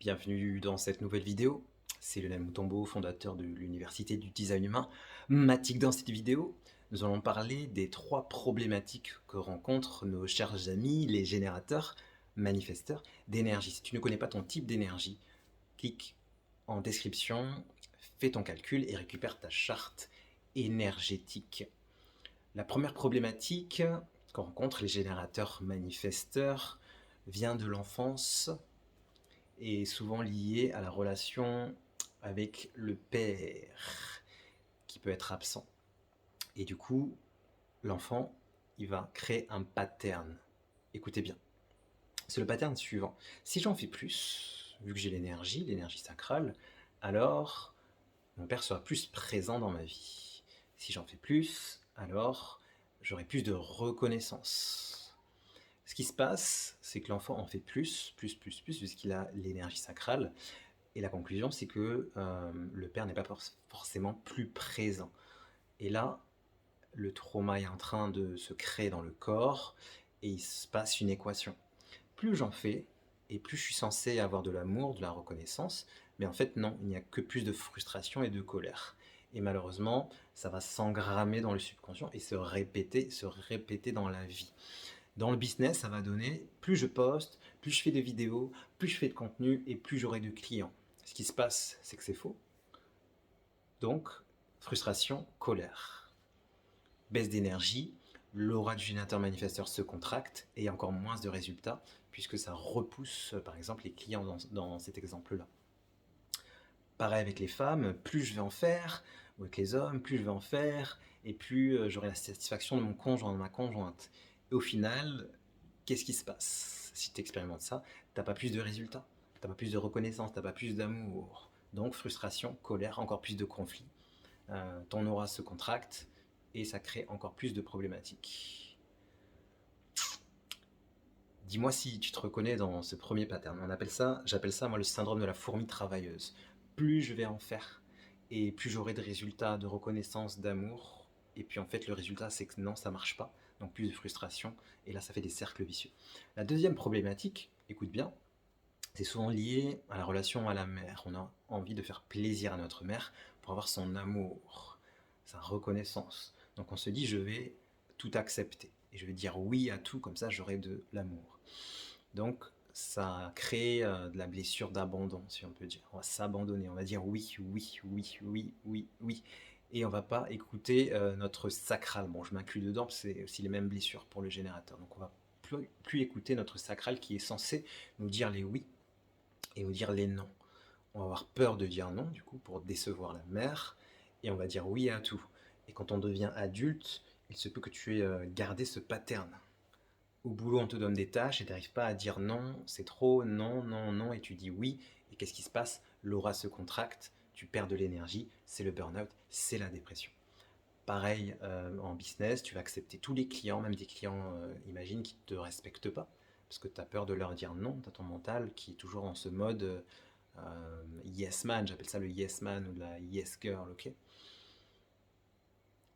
Bienvenue dans cette nouvelle vidéo. C'est Lionel Mutombo, fondateur de l'Université du Design Humain. Dans cette vidéo, nous allons parler des 3 problématiques que rencontrent nos chers amis, les générateurs, manifesteurs d'énergie. Si tu ne connais pas ton type d'énergie, clique en description, fais ton calcul et récupère ta charte énergétique. La première problématique qu'on rencontre les générateurs manifesteurs vient de l'enfance et souvent liée à la relation avec le père qui peut être absent. Et du coup, l'enfant, il va créer un pattern. Écoutez bien. C'est le pattern suivant. Si j'en fais plus, vu que j'ai l'énergie sacrale, alors mon père sera plus présent dans ma vie. Si j'en fais plus, alors j'aurai plus de reconnaissance. Ce qui se passe, c'est que l'enfant en fait plus, puisqu'il a l'énergie sacrale. Et la conclusion, c'est que le père n'est pas forcément plus présent. Et là, le trauma est en train de se créer dans le corps et il se passe une équation. Plus j'en fais, et plus je suis censé avoir de l'amour, de la reconnaissance, mais en fait non, il n'y a que plus de frustration et de colère. Et malheureusement, ça va s'engrammer dans le subconscient et se répéter dans la vie. Dans le business, ça va donner, plus je poste, plus je fais de vidéos, plus je fais de contenu et plus j'aurai de clients. Ce qui se passe, c'est que c'est faux. Donc, frustration, colère. Baisse d'énergie, l'aura du générateur manifesteur se contracte et encore moins de résultats puisque ça repousse par exemple les clients dans cet exemple-là. Pareil avec les femmes, plus je vais en faire, ou avec les hommes, plus je vais en faire et plus j'aurai la satisfaction de mon conjoint, de ma conjointe. Et au final, qu'est-ce qui se passe? Si tu expérimentes ça, tu n'as pas plus de résultats, tu n'as pas plus de reconnaissance, tu n'as pas plus d'amour. Donc frustration, colère, encore plus de conflits. Ton aura se contracte et ça crée encore plus de problématiques. Dis-moi si tu te reconnais dans ce premier pattern. J'appelle ça moi le syndrome de la fourmi travailleuse. Plus je vais en faire et plus j'aurai de résultats, de reconnaissance, d'amour. Et puis en fait le résultat c'est que non, ça marche pas. Donc plus de frustration et là ça fait des cercles vicieux. La deuxième problématique, écoute bien, c'est souvent lié à la relation à la mère. On a envie de faire plaisir à notre mère pour avoir son amour, sa reconnaissance. Donc on se dit je vais tout accepter et je vais dire oui à tout, comme ça j'aurai de l'amour. Donc ça crée de la blessure d'abandon, si on peut dire. On va s'abandonner, on va dire oui, oui, oui, oui, oui, oui. Et on va pas écouter notre sacral. Bon, je m'inclus dedans, c'est aussi les mêmes blessures pour le générateur. Donc on va plus écouter notre sacral qui est censé nous dire les oui et nous dire les non. On va avoir peur de dire non, du coup, pour décevoir la mère, et on va dire oui à tout. Et quand on devient adulte, il se peut que tu aies gardé ce pattern. Au boulot, on te donne des tâches et tu n'arrives pas à dire non, c'est trop, non, non, non, et tu dis oui. Et qu'est-ce qui se passe? L'aura se contracte, tu perds de l'énergie, c'est le burn-out, c'est la dépression. Pareil en business, tu vas accepter tous les clients, même des clients, imagine, qui ne te respectent pas, parce que tu as peur de leur dire non, tu as ton mental qui est toujours en ce mode yes man, j'appelle ça le yes man ou la yes girl, ok?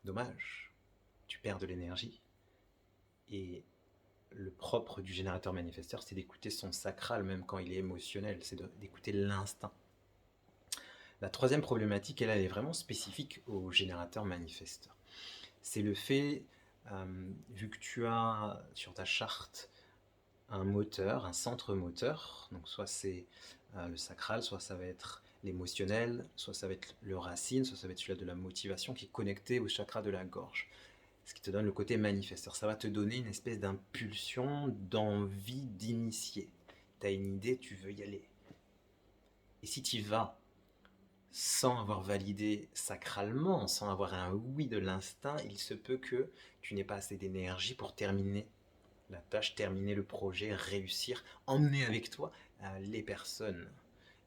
Dommage, tu perds de l'énergie. Et le propre du générateur manifesteur, c'est d'écouter son sacral, même quand il est émotionnel, c'est d'écouter l'instinct. La troisième problématique, elle est vraiment spécifique au générateur manifesteur. C'est le fait, vu que tu as sur ta charte un moteur, un centre moteur, donc soit c'est le sacral, soit ça va être l'émotionnel, soit ça va être le racine, soit ça va être celui de la motivation qui est connecté au chakra de la gorge. Ce qui te donne le côté manifesteur. Ça va te donner une espèce d'impulsion, d'envie d'initier. Tu as une idée, tu veux y aller. Et si tu y vas sans avoir validé sacralement, sans avoir un oui de l'instinct, il se peut que tu n'aies pas assez d'énergie pour terminer la tâche, terminer le projet, réussir, emmener avec toi les personnes.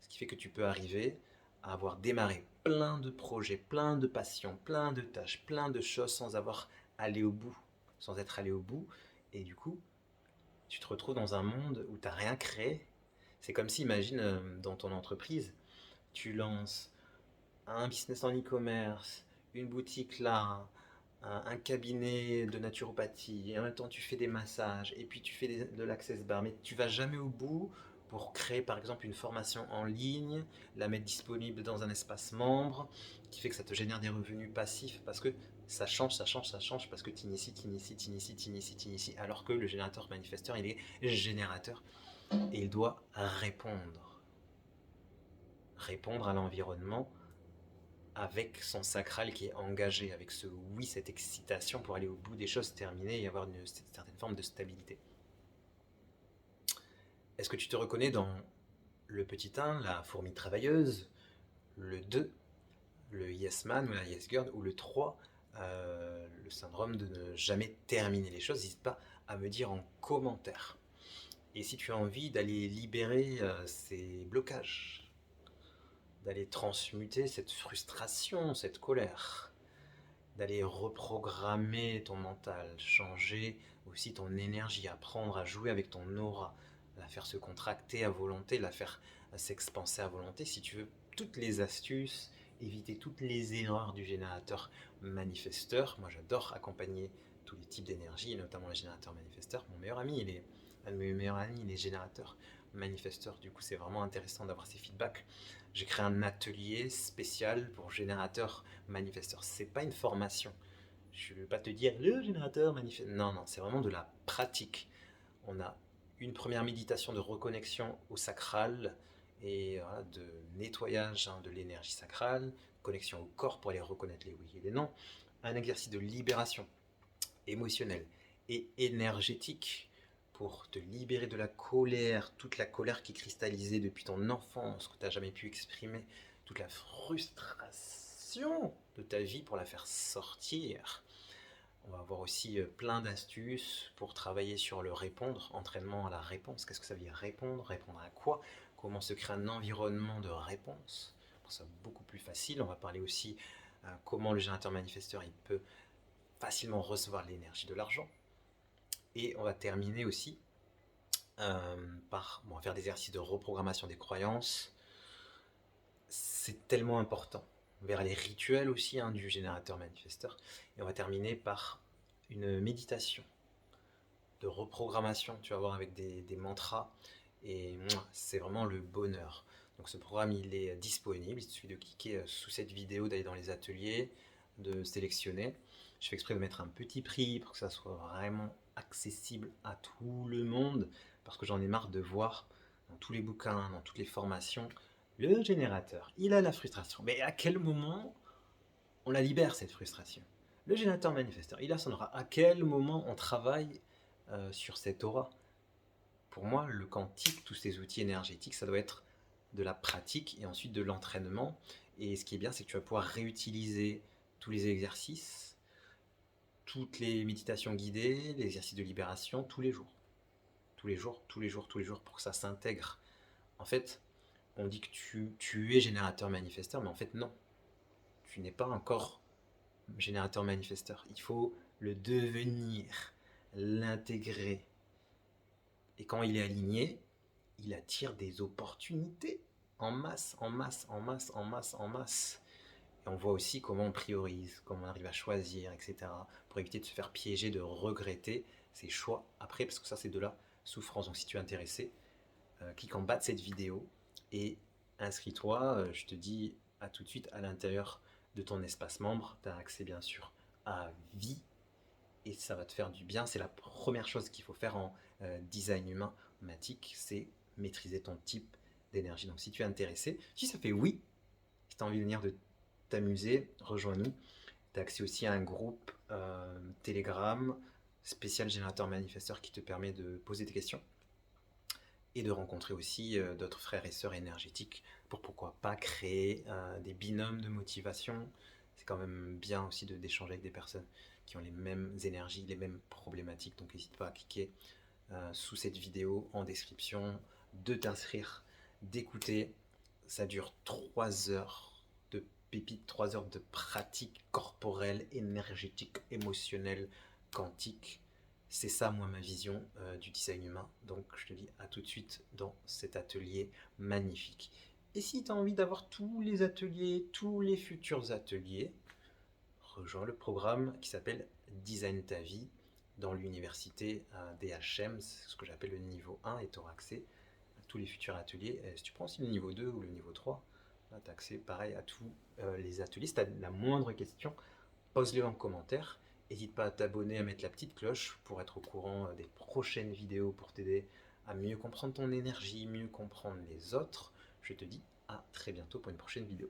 Ce qui fait que tu peux arriver à avoir démarré plein de projets, plein de passions, plein de tâches, plein de choses sans avoir allé au bout, sans être allé au bout. Et du coup, tu te retrouves dans un monde où tu n'as rien créé. C'est comme si, imagine, dans ton entreprise, tu lances un business en e-commerce, une boutique là, un cabinet de naturopathie, et en même temps tu fais des massages, et puis tu fais de l'access bar, mais tu vas jamais au bout pour créer par exemple une formation en ligne, la mettre disponible dans un espace membre, qui fait que ça te génère des revenus passifs, parce que ça change, ça change, ça change, parce que tu inities, tu inities, tu inities, tu inities, tu inities, alors que le générateur manifesteur, il est générateur, et il doit répondre à l'environnement, avec son sacral qui est engagé, avec ce oui, cette excitation pour aller au bout des choses, terminer et avoir une certaine forme de stabilité. Est-ce que tu te reconnais dans le petit 1, la fourmi travailleuse, le 2, le yes man ou la yes girl, ou le 3, le syndrome de ne jamais terminer les choses? N'hésite pas à me dire en commentaire. Et si tu as envie d'aller libérer ces blocages, d'aller transmuter cette frustration, cette colère, d'aller reprogrammer ton mental, changer aussi ton énergie, apprendre à jouer avec ton aura, la faire se contracter à volonté, la faire s'expanser à volonté. Si tu veux toutes les astuces, éviter toutes les erreurs du générateur manifesteur, moi j'adore accompagner tous les types d'énergie, notamment les générateurs manifesteurs. Mon meilleur ami, un de mes meilleurs amis, il est générateur manifesteur. Du coup, c'est vraiment intéressant d'avoir ces feedbacks. J'ai créé un atelier spécial pour générateurs manifesteurs. C'est pas une formation. Je ne vais pas te dire le générateur manifesteur. Non, non, c'est vraiment de la pratique. On a une première méditation de reconnexion au sacral et voilà, de nettoyage de l'énergie sacrale, connexion au corps pour aller reconnaître les oui et les non. Un exercice de libération émotionnelle et énergétique pour te libérer de la colère, toute la colère qui est cristallisée depuis ton enfance, que tu n'as jamais pu exprimer, toute la frustration de ta vie pour la faire sortir. On va avoir aussi plein d'astuces pour travailler sur le répondre, entraînement à la réponse. Qu'est-ce que ça veut dire répondre? Répondre à quoi? Comment se créer un environnement de réponse pour que ça soit beaucoup plus facile. On va parler aussi comment le générateur manifesteur il peut facilement recevoir l'énergie de l'argent. Et on va terminer aussi on va faire des exercices de reprogrammation des croyances. C'est tellement important. Vers les rituels aussi du générateur manifesteur. Et on va terminer par une méditation de reprogrammation, tu vas voir, avec des mantras. Et c'est vraiment le bonheur. Donc ce programme, il est disponible. Il suffit de cliquer sous cette vidéo, d'aller dans les ateliers, de sélectionner. Je fais exprès de mettre un petit prix pour que ça soit vraiment accessible à tout le monde, parce que j'en ai marre de voir dans tous les bouquins, dans toutes les formations, le générateur, il a la frustration. Mais à quel moment on la libère, cette frustration? Le générateur manifesteur, il a son aura. À quel moment on travaille sur cette aura? Pour moi, le quantique, tous ces outils énergétiques, ça doit être de la pratique et ensuite de l'entraînement. Et ce qui est bien, c'est que tu vas pouvoir réutiliser tous les exercices, toutes les méditations guidées, les exercices de libération, tous les jours. Tous les jours, tous les jours, tous les jours, pour que ça s'intègre. En fait, on dit que tu es générateur manifesteur, mais en fait, non. Tu n'es pas encore générateur manifesteur. Il faut le devenir, l'intégrer. Et quand il est aligné, il attire des opportunités en masse, en masse, en masse, en masse, en masse. Et on voit aussi comment on priorise, comment on arrive à choisir, etc. pour éviter de se faire piéger, de regretter ses choix après, parce que ça, c'est de la souffrance. Donc si tu es intéressé, clique en bas de cette vidéo et inscris-toi. Je te dis à tout de suite à l'intérieur de ton espace membre. Tu as accès bien sûr à vie et ça va te faire du bien. C'est la première chose qu'il faut faire en design humain matique, c'est maîtriser ton type d'énergie. Donc si tu es intéressé, si ça fait oui, si tu as envie de venir de t'amuser, rejoins-nous. Tu as accès aussi à un groupe Telegram spécial générateur manifesteur qui te permet de poser des questions et de rencontrer aussi d'autres frères et sœurs énergétiques pour pourquoi pas créer des binômes de motivation. C'est quand même bien aussi d'échanger avec des personnes qui ont les mêmes énergies, les mêmes problématiques. Donc n'hésite pas à cliquer sous cette vidéo en description, de t'inscrire, d'écouter. Ça dure 3 heures de pépites, 3 heures de pratique corporelle, énergétique, émotionnelle, quantique. C'est ça, moi, ma vision du design humain. Donc, je te dis à tout de suite dans cet atelier magnifique. Et si tu as envie d'avoir tous les ateliers, tous les futurs ateliers, rejoins le programme qui s'appelle Design ta vie dans l'université DHM, c'est ce que j'appelle le niveau 1, et tu auras accès à tous les futurs ateliers. Et si tu prends aussi le niveau 2 ou le niveau 3, là, tu as accès pareil à tous les ateliers. Si tu as la moindre question, pose-le en commentaire. N'hésite pas à t'abonner, à mettre la petite cloche pour être au courant des prochaines vidéos pour t'aider à mieux comprendre ton énergie, mieux comprendre les autres. Je te dis à très bientôt pour une prochaine vidéo.